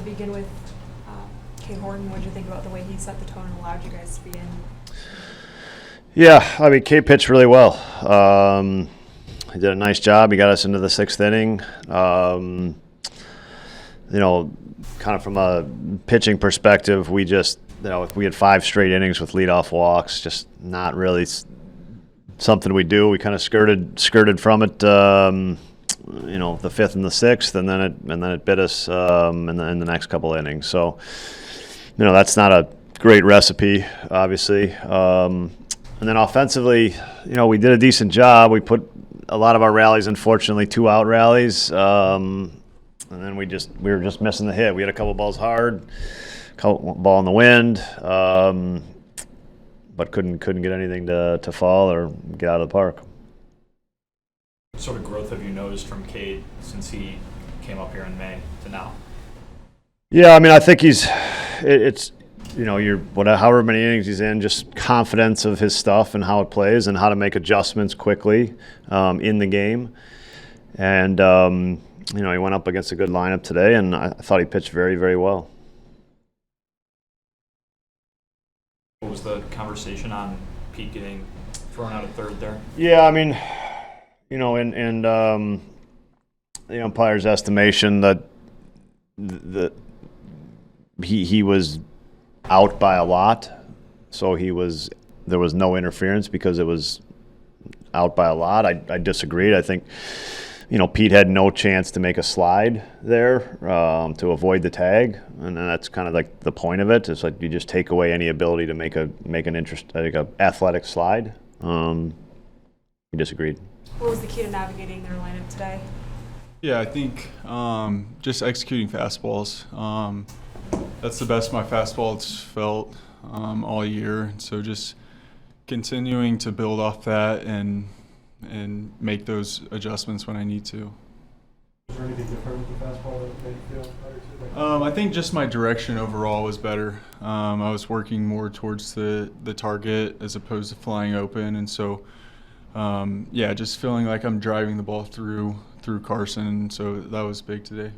begin with Cade Horton. What did you think about the way he set the tone and allowed you guys to be in? Yeah, I mean, Cade pitched really well. He did a nice job. He got us into the 6th inning. Kind of from a pitching perspective, we just, we had 5 straight innings with leadoff walks, just not really something we do. We kind of skirted from it, the 5th and the 6th, and then it bit us in the next couple innings. So, that's not a great recipe, obviously. And then offensively, we did a decent job. We put a lot of our rallies, unfortunately, 2-out rallies. And then we were just missing the hit. We had a couple balls hard, ball in the wind, but couldn't get anything to fall or get out of the park. What sort of growth have you noticed from Cade since he came up here in May to now? Yeah, I mean, I think however many innings he's in, just confidence of his stuff and how it plays and how to make adjustments quickly in the game. And he went up against a good lineup today, and I thought he pitched very, very well. What was the conversation on Pete getting thrown out at third there? Yeah, I mean, in the umpire's estimation, that he was out by a lot, so there was no interference because it was out by a lot. I disagreed. I think Pete had no chance to make a slide there to avoid the tag, and that's kind of like the point of it. It's like you just take away any ability to make an athletic slide. He disagreed. What was the key to navigating their lineup today? Yeah, I think just executing fastballs. That's the best my fastball's felt all year. So just continuing to build off that and make those adjustments when I need to. Is there anything different with the fastball that made you feel better too? I think just my direction overall was better. I was working more towards the target as opposed to flying open, and so just feeling like I'm driving the ball through Carson, and so that was big today.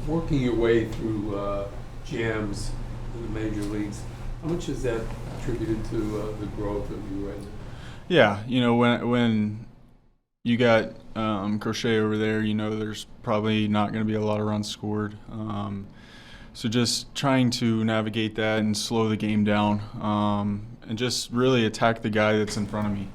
Working your way through jams in the major leagues, how much is that attributed to the growth of you right now? Yeah, when you got Crochet over there, there's probably not going to be a lot of runs scored. So just trying to navigate that and slow the game down, and just really attack the guy that's in front of me.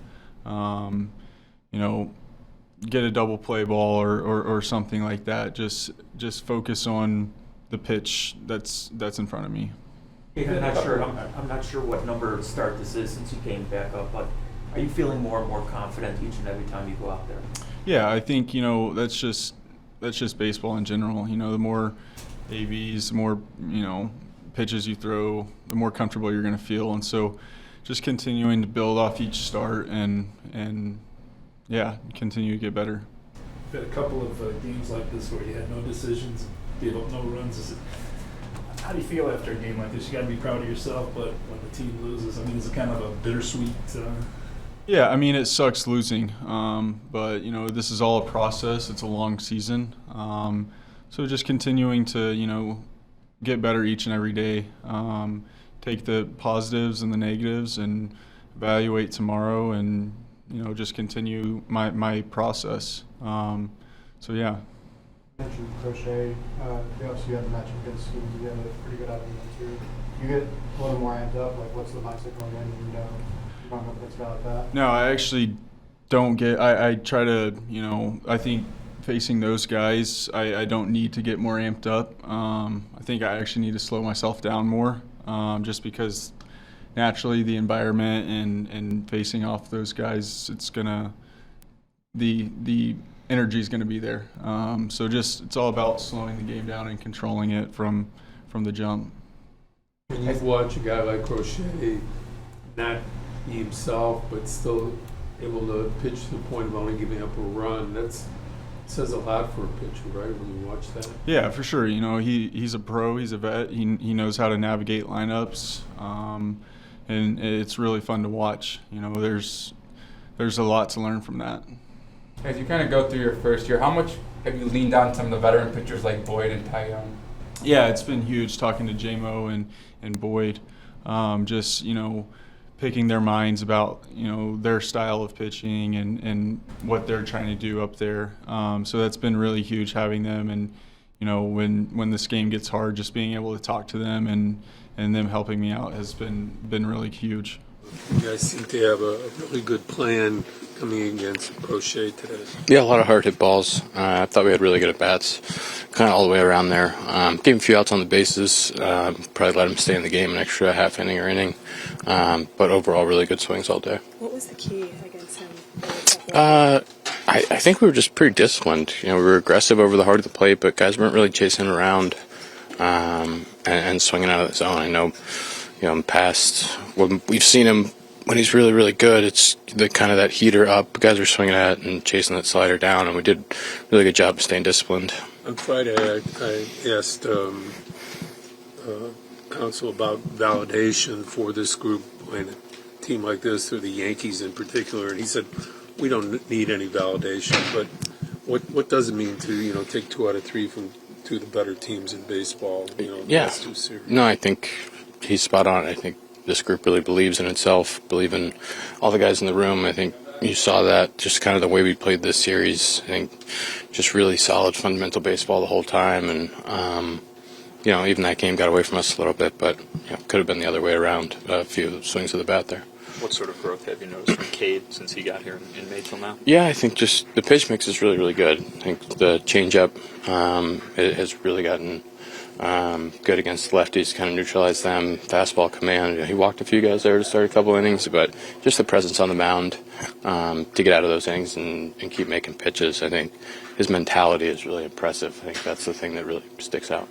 Get a double play ball or something like that. Just focus on the pitch that's in front of me. I'm not sure what number start this is since you came back up, but are you feeling more and more confident each and every time you go out there? Yeah, I think that's just baseball in general. The more ABs, the more pitches you throw, the more comfortable you're going to feel, and so just continuing to build off each start and continue to get better. You've had a couple of games like this where you had no decisions, gave up no runs. How do you feel after a game like this? You got to be proud of yourself, but when the team loses, I mean, is it kind of a bittersweet? Yeah, I mean, it sucks losing, but this is all a process. It's a long season, so just continuing to get better each and every day. Take the positives and the negatives and evaluate tomorrow, and just continue my process. So yeah. You mentioned Crochet. You had a match against him. You had a pretty good outing too. You get a little more amped up. Like, what's the mindset going in? You don't have things like that. No, I actually don't get. I try to. I think facing those guys, I don't need to get more amped up. I think I actually need to slow myself down more, just because naturally the environment and facing off those guys, it's gonna the energy is gonna be there. So it's all about slowing the game down and controlling it from the jump. When you watch a guy like Crochet not be himself, but still able to pitch to the point of only giving up a run, that says a lot for a pitcher, right? When you watch that. Yeah, for sure. He's a pro. He's a vet. He knows how to navigate lineups, and it's really fun to watch. There's a lot to learn from that. As you kind of go through your first year, how much have you leaned on some of the veteran pitchers like Boyd and Ty Young? Yeah, it's been huge talking to J-Mo and Boyd. Just, picking their minds about, their style of pitching and what they're trying to do up there. So that's been really huge having them. And, when this game gets hard, just being able to talk to them and them helping me out has been really huge. You guys seem to have a really good plan coming against Crochet today. Yeah, a lot of hard hit balls. I thought we had really good at bats, kind of all the way around there. Gave him a few outs on the bases. Probably let him stay in the game an extra half inning or inning. But overall, really good swings all day. What was the key against him? I think we were just pretty disciplined. We were aggressive over the heart of the plate, but guys weren't really chasing around and swinging out of the zone. I know, in the past, when we've seen him when he's really, really good, it's the kind of that heater up. Guys are swinging at it and chasing that slider down, and we did a really good job of staying disciplined. On Friday, I asked Counsell about validation for this group playing a team like this, or the Yankees in particular, and he said, we don't need any validation, but what does it mean to, take 2 out of 3 from 2 of the better teams in baseball, Yeah. last 2 series? No, I think he's spot on. I think this group really believes in itself, believe in all the guys in the room. I think you saw that just kind of the way we played this series. I think just really solid fundamental baseball the whole time. And, even that game got away from us a little bit, but could have been the other way around, a few swings of the bat there. What sort of growth have you noticed from Cade since he got here in May till now? Yeah, I think just the pitch mix is really, really good. I think the changeup it has really gotten good against lefties, kind of neutralized them. Fastball command. He walked a few guys there to start a couple innings, but just the presence on the mound to get out of those innings and keep making pitches. I think his mentality is really impressive. I think that's the thing that really sticks out.